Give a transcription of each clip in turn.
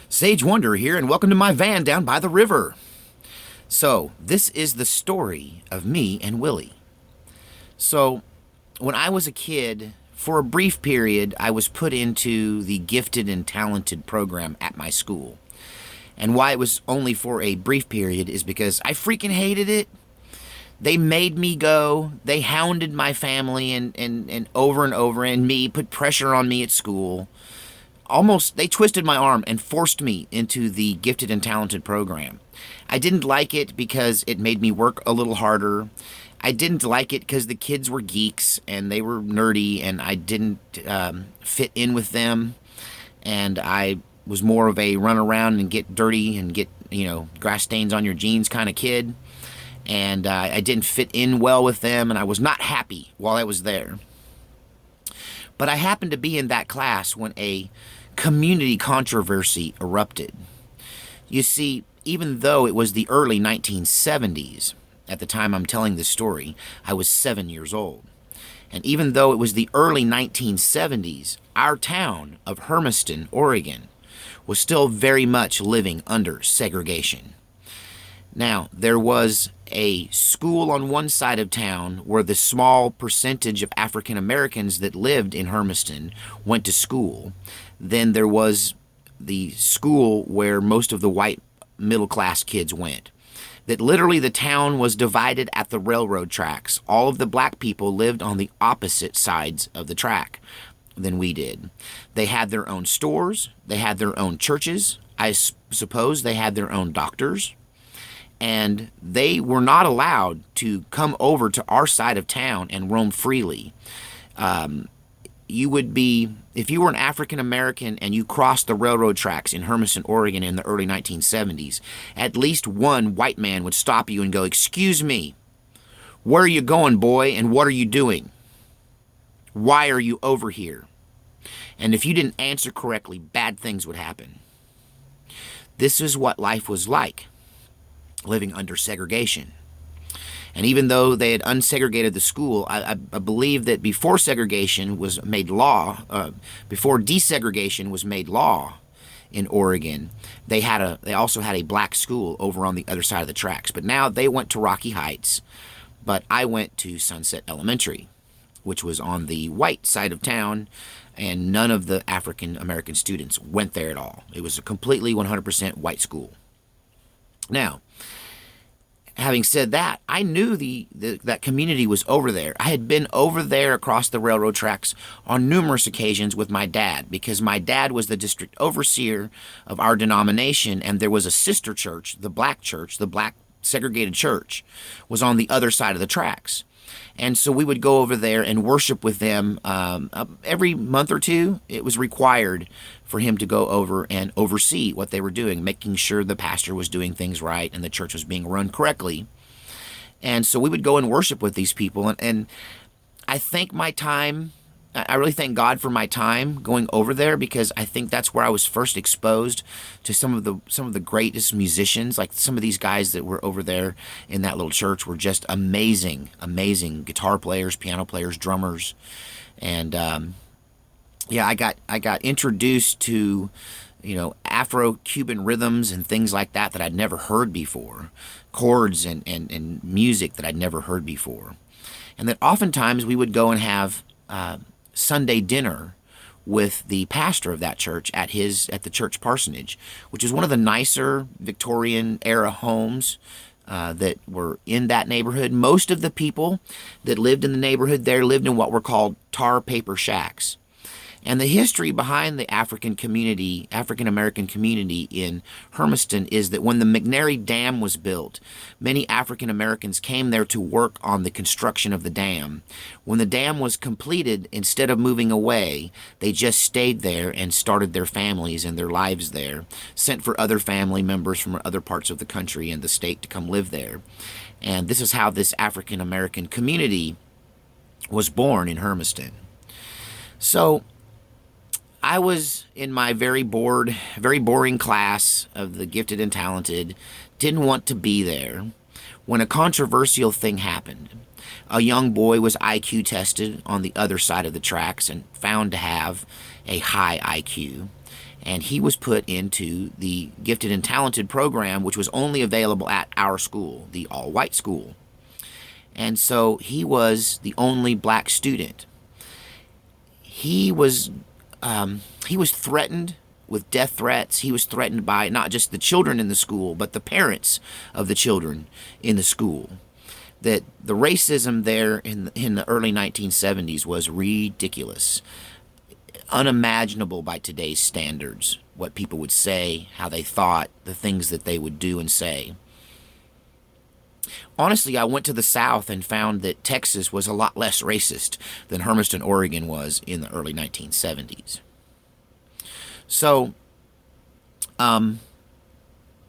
Sage Wonder here, and welcome to my van down by the river. So, this is the story of me and Willie. So, when I was a kid, for a brief period, I was put into the gifted and talented program at my school. And why it was only for a brief period is because I freaking hated it. They made me go. They hounded my family and over, and me, put pressure on me at school. They twisted my arm and forced me into the gifted and talented program. I didn't like it because it made me work a little harder. I didn't like it because the kids were geeks and they were nerdy, and I didn't fit in with them. And I was more of a run around and get dirty and get, grass stains on your jeans kind of kid. And I didn't fit in well with them, and I was not happy while I was there. But I happened to be in that class when a community controversy erupted. You see, even though it was the early 1970s, at the time I'm telling this story, I was 7 years old. And even though it was the early 1970s, our town of Hermiston, Oregon, was still very much living under segregation. Now, there was a school on one side of town where the small percentage of African Americans that lived in Hermiston went to school. Then there was the school where most of the white middle-class kids went. That literally the town was divided at the railroad tracks. All of the black people lived on the opposite sides of the track than we did. They had their own stores. They had their own churches. I suppose they had their own doctors. And they were not allowed to come over to our side of town and roam freely. If you were an African American and you crossed the railroad tracks in Hermiston, Oregon in the early 1970s, at least one white man would stop you and go, "Excuse me, where are you going, boy, and what are you doing? Why are you over here?" And if you didn't answer correctly, bad things would happen. This is what life was like, living under segregation. And even though they had unsegregated the school, I believe that before segregation was made law, before desegregation was made law in Oregon, they also had a black school over on the other side of the tracks. But now they went to Rocky Heights, but I went to Sunset Elementary, which was on the white side of town, and none of the African American students went there at all. It was a completely 100% white school. Now, having said that, I knew that community was over there. I had been over there across the railroad tracks on numerous occasions with my dad, because my dad was the district overseer of our denomination, and there was a sister church, the black segregated church, was on the other side of the tracks. And so we would go over there and worship with them every month or two. It was required for him to go over and oversee what they were doing, making sure the pastor was doing things right and the church was being run correctly. And so we would go and worship with these people. And I really thank God for my time going over there, because I think that's where I was first exposed to some of the greatest musicians. Like, some of these guys that were over there in that little church were just amazing guitar players, piano players, drummers. And I got introduced to Afro-Cuban rhythms and things like that I'd never heard before, chords and music that I'd never heard before. And that oftentimes we would go and have Sunday dinner with the pastor of that church at the church parsonage, which is one of the nicer Victorian era homes that were in that neighborhood. Most of the people that lived in the neighborhood there lived in what were called tar paper shacks. And the history behind the African American community in Hermiston is that when the McNary Dam was built, many African Americans came there to work on the construction of the dam. When the dam was completed, instead of moving away, they just stayed there and started their families and their lives there, sent for other family members from other parts of the country and the state to come live there. And this is how this African American community was born in Hermiston. So I was in my very boring class of the gifted and talented, didn't want to be there, when a controversial thing happened. A young boy was IQ tested on the other side of the tracks and found to have a high IQ. and he was put into the gifted and talented program, which was only available at our school, the all-white school. And so he was the only black student. He was threatened with death threats. He was threatened by not just the children in the school, but the parents of the children in the school. That the racism there in the early 1970s was ridiculous, unimaginable by today's standards, what people would say, how they thought, the things that they would do and say. Honestly, I went to the South and found that Texas was a lot less racist than Hermiston, Oregon was in the early 1970s. So,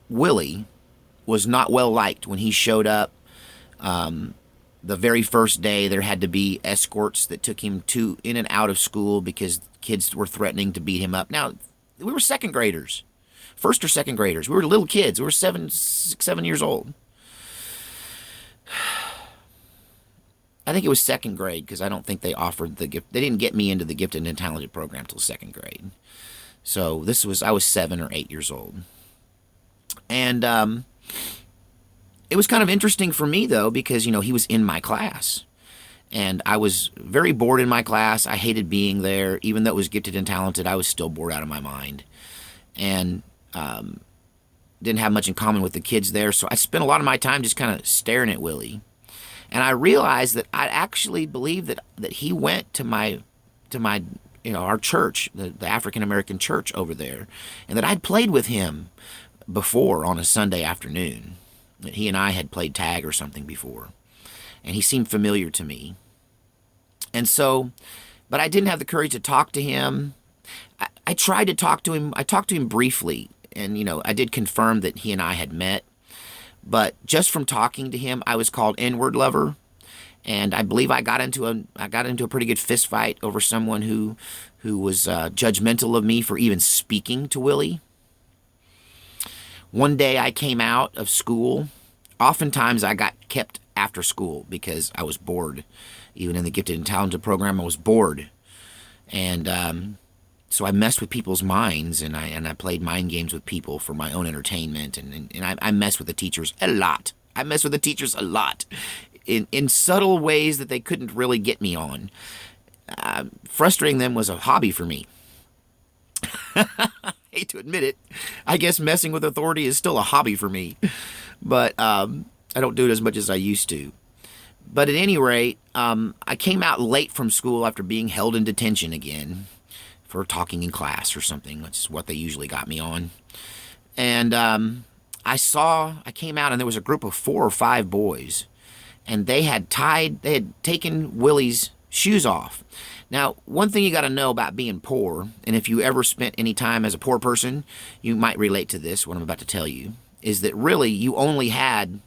Willie was not well liked when he showed up. The very first day, there had to be escorts that took him in and out of school because kids were threatening to beat him up. Now, we were second graders, first or second graders. We were little kids. We were 7 years old. I think it was second grade because I don't think they offered the gift. They didn't get me into the gifted and talented program till second grade. So I was 7 or 8 years old. And it was kind of interesting for me, though, because, he was in my class. And I was very bored in my class. I hated being there. Even though it was gifted and talented, I was still bored out of my mind. And didn't have much in common with the kids there. So I spent a lot of my time just kind of staring at Willie. And I realized that I actually believed that he went to my our church, the African American church over there, and that I'd played with him before on a Sunday afternoon. That he and I had played tag or something before. And he seemed familiar to me. And so, but I didn't have the courage to talk to him. I tried to talk to him. I talked to him briefly, and I did confirm that he and I had met. But just from talking to him, I was called N-word lover, and I believe I got into a pretty good fist fight over someone who was judgmental of me for even speaking to Willie. One day I came out of school. Oftentimes I got kept after school because I was bored. Even in the gifted and talented program, I was bored, and so I messed with people's minds, and I played mind games with people for my own entertainment, and I messed with the teachers a lot. I messed with the teachers a lot in subtle ways that they couldn't really get me on. Frustrating them was a hobby for me. I hate to admit it. I guess messing with authority is still a hobby for me, but I don't do it as much as I used to. But at any rate, I came out late from school after being held in detention again for talking in class or something. That's what they usually got me on. And I came out and there was a group of 4 or 5 boys, and they had taken Willie's shoes off. Now, one thing you got to know about being poor, and if you ever spent any time as a poor person, you might relate to this, what I'm about to tell you, is that really you only had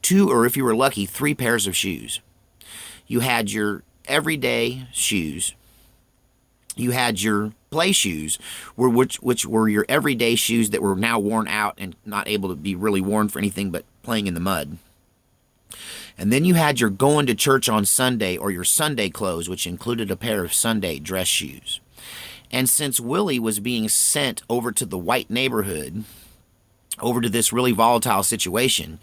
2, or if you were lucky, 3 pairs of shoes. You had your everyday shoes. You had your play shoes, which were your everyday shoes that were now worn out and not able to be really worn for anything but playing in the mud. And then you had your going to church on Sunday, or your Sunday clothes, which included a pair of Sunday dress shoes. And since Willie was being sent over to the white neighborhood, over to this really volatile situation,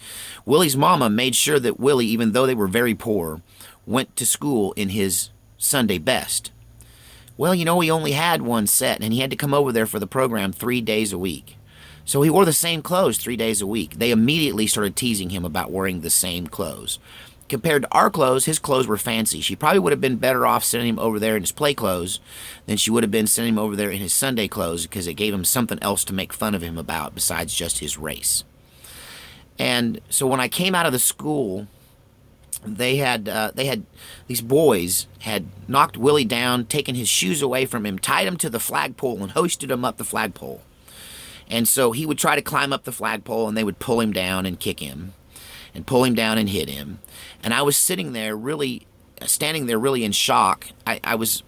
Willie's mama made sure that Willie, even though they were very poor, went to school in his Sunday best. Well, he only had one set, and he had to come over there for the program 3 days a week. So he wore the same clothes 3 days a week. They immediately started teasing him about wearing the same clothes. Compared to our clothes, his clothes were fancy. She probably would have been better off sending him over there in his play clothes than she would have been sending him over there in his Sunday clothes, because it gave him something else to make fun of him about besides just his race. And so when I came out of the school, these boys had knocked Willie down, taken his shoes away from him, tied him to the flagpole, and hoisted him up the flagpole. And so he would try to climb up the flagpole, and they would pull him down and kick him, and pull him down and hit him. And I was standing there really in shock. I was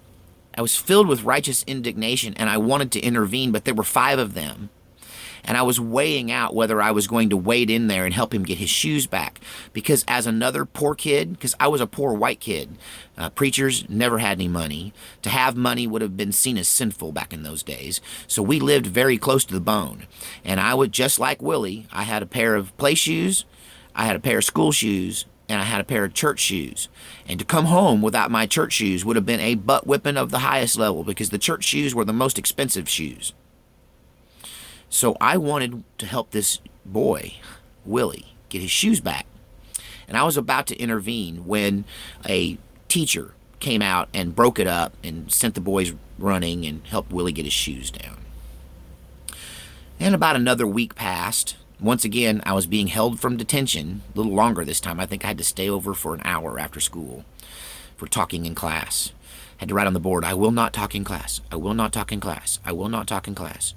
filled with righteous indignation, and I wanted to intervene, but there were 5 of them. And I was weighing out whether I was going to wade in there and help him get his shoes back. Because as another poor kid, because I was a poor white kid, preachers never had any money. To have money would have been seen as sinful back in those days. So we lived very close to the bone. And I would, just like Willie, I had a pair of play shoes, I had a pair of school shoes, and I had a pair of church shoes. And to come home without my church shoes would have been a butt whipping of the highest level, because the church shoes were the most expensive shoes. So I wanted to help this boy, Willie, get his shoes back. And I was about to intervene when a teacher came out and broke it up and sent the boys running and helped Willie get his shoes down. And about another week passed. Once again, I was being held from detention, a little longer this time. I think I had to stay over for an hour after school for talking in class. I had to write on the board, "I will not talk in class. I will not talk in class. I will not talk in class."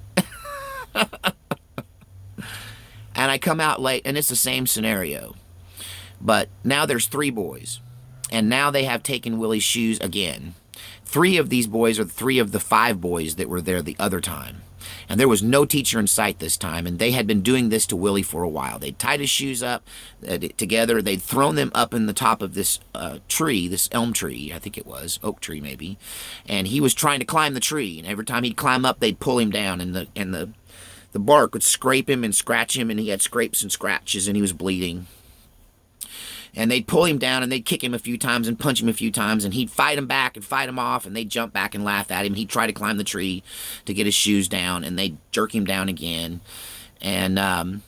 And I come out late, and it's the same scenario. But now there's 3 boys, and now they have taken Willie's shoes again. 3 of these boys are 3 of the 5 boys that were there the other time. And there was no teacher in sight this time, and they had been doing this to Willie for a while. They'd tied his shoes up together. They'd thrown them up in the top of this tree, this elm tree, I think it was, oak tree maybe. And he was trying to climb the tree, and every time he'd climb up, they'd pull him down, and the bark would scrape him and scratch him, and he had scrapes and scratches, and he was bleeding. And they'd pull him down, and they'd kick him a few times and punch him a few times, and he'd fight him back and fight him off, and they'd jump back and laugh at him. He'd try to climb the tree to get his shoes down, and they'd jerk him down again. And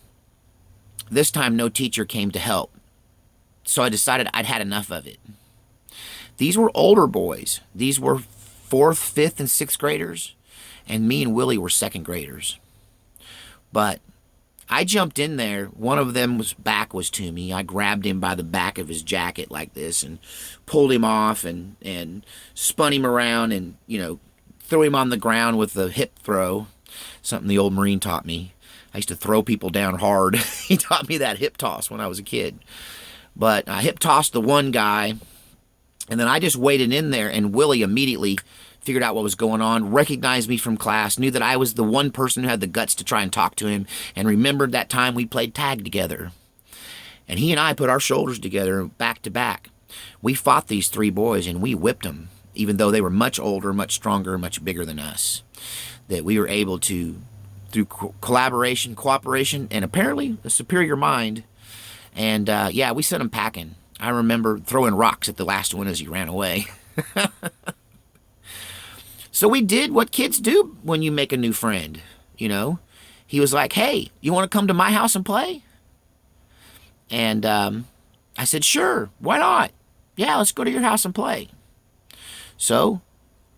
this time, no teacher came to help. So I decided I'd had enough of it. These were older boys. These were 4th, 5th, and 6th graders, and me and Willie were 2nd graders. But I jumped in there. One of them's back was to me. I grabbed him by the back of his jacket like this and pulled him off and spun him around and, threw him on the ground with the hip throw, something the old Marine taught me. I used to throw people down hard. He taught me that hip toss when I was a kid. But I hip tossed the one guy, and then I just waded in there, and Willie immediately figured out what was going on, recognized me from class, knew that I was the one person who had the guts to try and talk to him, and remembered that time we played tag together. And he and I put our shoulders together back to back. We fought these 3 boys, and we whipped them, even though they were much older, much stronger, much bigger than us. That we were able to, through collaboration, cooperation, and apparently a superior mind, and we sent him packing. I remember throwing rocks at the last one as he ran away. So we did what kids do when you make a new friend, He was like, "Hey, you want to come to my house and play?" And I said, "Sure, why not? Yeah, let's go to your house and play." So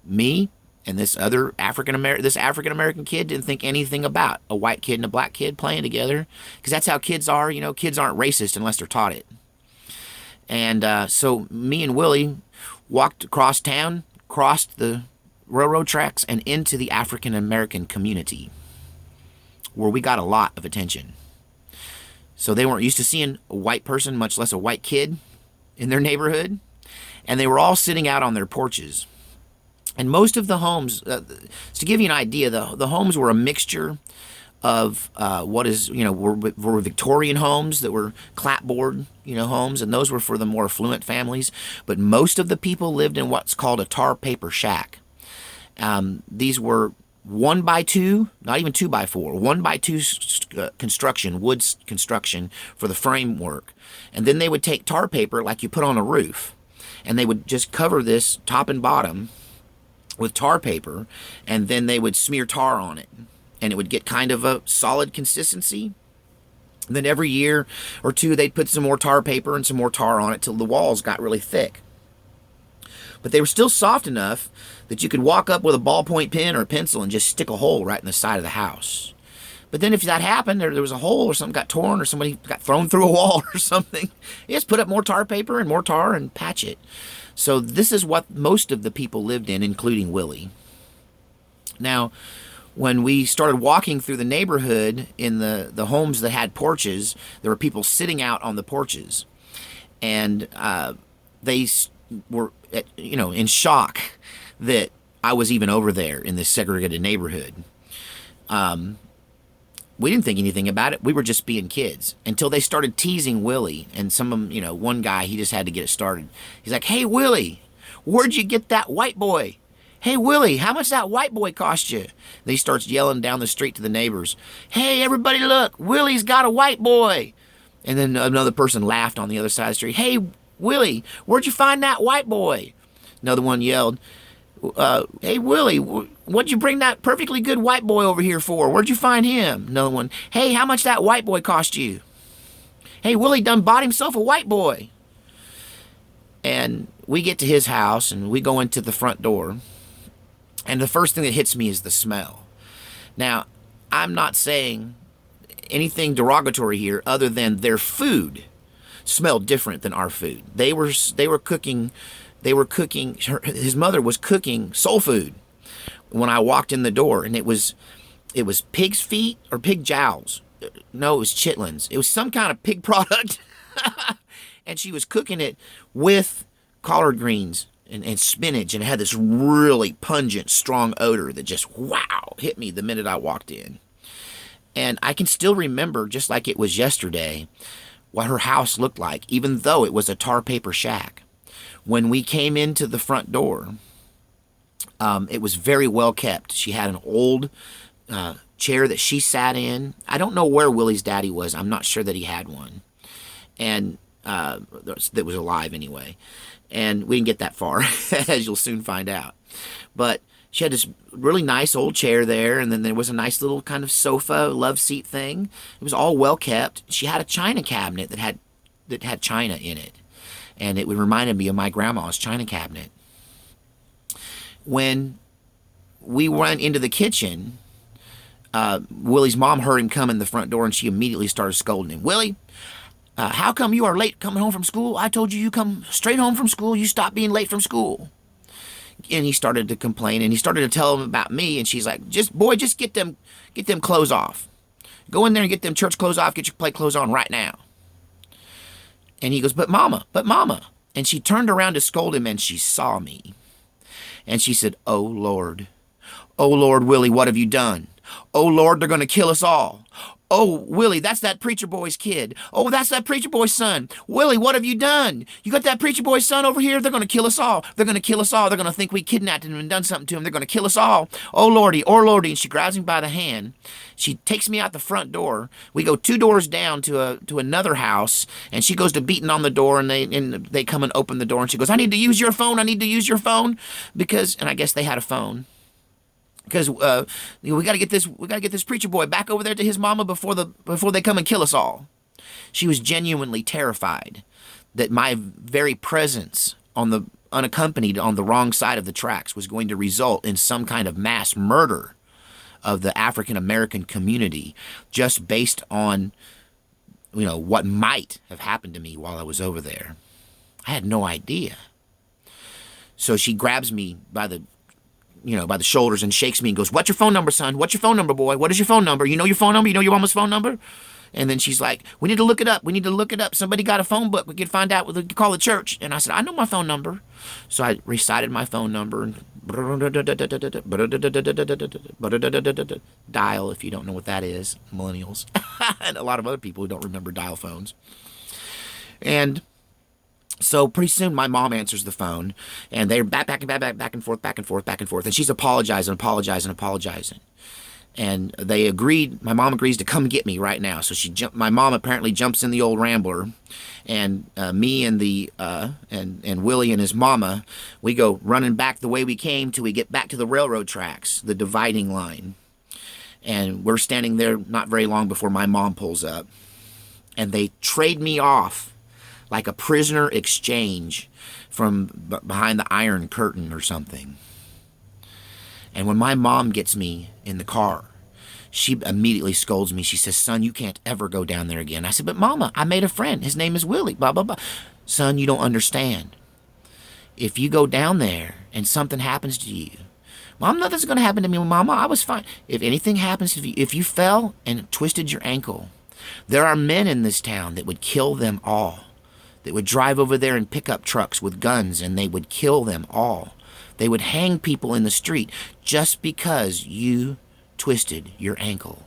me and this African American kid didn't think anything about a white kid and a black kid playing together, because that's how kids are. Kids aren't racist unless they're taught it. And so me and Willie walked across town, crossed the railroad tracks, and into the African American community, where we got a lot of attention. So they weren't used to seeing a white person, much less a white kid, in their neighborhood, and they were all sitting out on their porches. And most of the homes, to give you an idea, the homes were a mixture of were Victorian homes that were clapboard, homes, and those were for the more affluent families. But most of the people lived in what's called a tar paper shack. These were 1x2, not even 2x4, 1x2 construction, wood construction for the framework. And then they would take tar paper like you put on a roof, and they would just cover this top and bottom with tar paper, and then they would smear tar on it, and it would get kind of a solid consistency. And then every year or two, they'd put some more tar paper and some more tar on it till the walls got really thick. But they were still soft enough that you could walk up with a ballpoint pen or a pencil and just stick a hole right in the side of the house. But then if that happened, or there was a hole, or something got torn, or somebody got thrown through a wall or something, you just put up more tar paper and more tar and patch it. So this is what most of the people lived in, including Willie. Now, when we started walking through the neighborhood in the homes that had porches, there were people sitting out on the porches. And they were, in shock that I was even over there in this segregated neighborhood. we didn't think anything about it. We were just being kids until they started teasing Willie. And some of them, one guy, he just had to get it started. He's like, "Hey, Willie, where'd you get that white boy? Hey, Willie, how much that white boy cost you?" Then he starts yelling down the street to the neighbors, "Hey, everybody look, Willie's got a white boy." And then another person laughed on the other side of the street. "Hey, Willie, where'd you find that white boy?" Another one yelled, "Hey, Willie, what'd you bring that perfectly good white boy over here for? Where'd you find him?" Another one, "Hey, how much that white boy cost you?" "Hey, Willie done bought himself a white boy." And we get to his house, and we go into the front door. And the first thing that hits me is the smell. Now, I'm not saying anything derogatory here other than their food smelled different than our food. They were cooking, his mother was cooking soul food when I walked in the door, and it was pig's feet or pig jowls. No, it was chitlins. It was some kind of pig product. And she was cooking it with collard greens and spinach, and it had this really pungent, strong odor that just, wow, hit me the minute I walked in. And I can still remember, just like it was yesterday, what her house looked like, even though it was a tar paper shack. When we came into the front door, it was very well kept. She had an old chair that she sat in. I don't know where Willie's daddy was. I'm not sure that he had one. And that was alive anyway. And we didn't get that far, as you'll soon find out. But she had this really nice old chair there, and then there was a nice little kind of sofa, love seat thing. It was all well kept. She had a china cabinet that had china in it, and it reminded me of my grandma's china cabinet. When we went into the kitchen, Willie's mom heard him come in the front door, and she immediately started scolding him. "Willie, how come you are late coming home from school? I told you you come straight home from school. You stop being late from school." And he started to complain, and he started to tell him about me, and she's like, just get them clothes off. Go in there and get them church clothes off, get your play clothes on right now. And he goes, but mama. And she turned around to scold him, and she saw me. And she said, "Oh, Lord, Willie, what have you done? Oh, Lord, they're going to kill us all. Oh, Willie, that's that preacher boy's kid. Oh, that's that preacher boy's son. Willie, what have you done? You got that preacher boy's son over here? They're going to kill us all. They're going to kill us all. They're going to think we kidnapped him and done something to him. They're going to kill us all. Oh, Lordy, oh, Lordy." And she grabs me by the hand. She takes me out the front door. We go 2 doors down to another house, and she goes to beating on the door, and they come and open the door, and she goes, "I need to use your phone. I need to use your phone." And I guess they had a phone. Because we got to get this preacher boy back over there to his mama before they come and kill us all. She was genuinely terrified that my very presence unaccompanied on the wrong side of the tracks was going to result in some kind of mass murder of the African American community, just based on what might have happened to me while I was over there. I had no idea. So she grabs me by the shoulders and shakes me and goes, "What's your phone number, son? What's your phone number, boy? What is your phone number? You know your phone number? You know your mama's phone number?" And then she's like, "We need to look it up. We need to look it up. Somebody got a phone book. We can find out. We can call the church." And I said, "I know my phone number." So I recited my phone number and dial, if you don't know what that is, millennials. And a lot of other people who don't remember dial phones. And so pretty soon my mom answers the phone, and they're back and forth. And she's apologizing. And they agreed, my mom agrees to come get me right now. So my mom apparently jumps in the old Rambler, and me and and Willie and his mama, we go running back the way we came till we get back to the railroad tracks, the dividing line. And we're standing there not very long before my mom pulls up, and they trade me off like a prisoner exchange from behind the Iron Curtain or something. And when my mom gets me in the car, she immediately scolds me. She says, "Son, you can't ever go down there again." I said, "But Mama, I made a friend. His name is Willie, blah, blah, blah." "Son, you don't understand. If you go down there and something happens to you," "Mom, nothing's going to happen to me, Mama. I was fine." "If anything happens to you, if you fell and twisted your ankle, there are men in this town that would kill them all. They would drive over there in pickup trucks with guns, and they would kill them all. They would hang people in the street just because you twisted your ankle."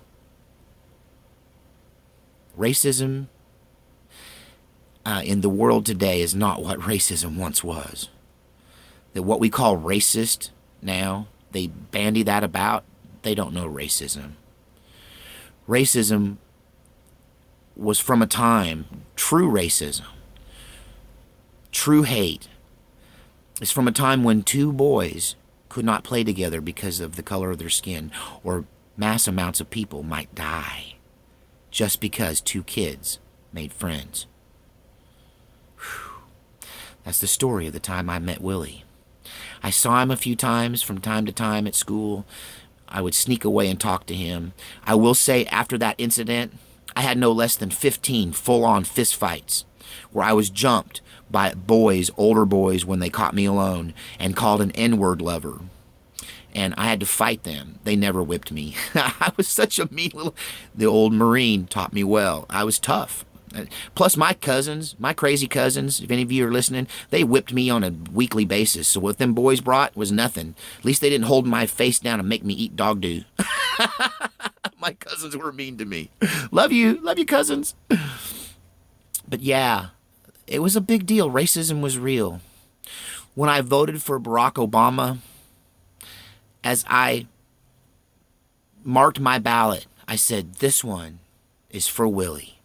Racism in the world today is not what racism once was. That what we call racist now, they bandy that about. They don't know racism. Racism was from a time, true racism, true hate, is from a time when two boys could not play together because of the color of their skin, or mass amounts of people might die just because two kids made friends. Whew. That's the story of the time I met Willie. I saw him a few times from time to time at school. I would sneak away and talk to him. I will say, after that incident, I had no less than 15 full-on fist fights where I was jumped by boys, older boys, when they caught me alone and called an N-word lover. And I had to fight them. They never whipped me. I was such a mean little... The old Marine taught me well. I was tough. Plus, my cousins, my crazy cousins, if any of you are listening, they whipped me on a weekly basis. So what them boys brought was nothing. At least they didn't hold my face down and make me eat dog do. My cousins were mean to me. Love you, cousins. But yeah, it was a big deal. Racism was real. When I voted for Barack Obama, as I marked my ballot, I said, this one is for Willie.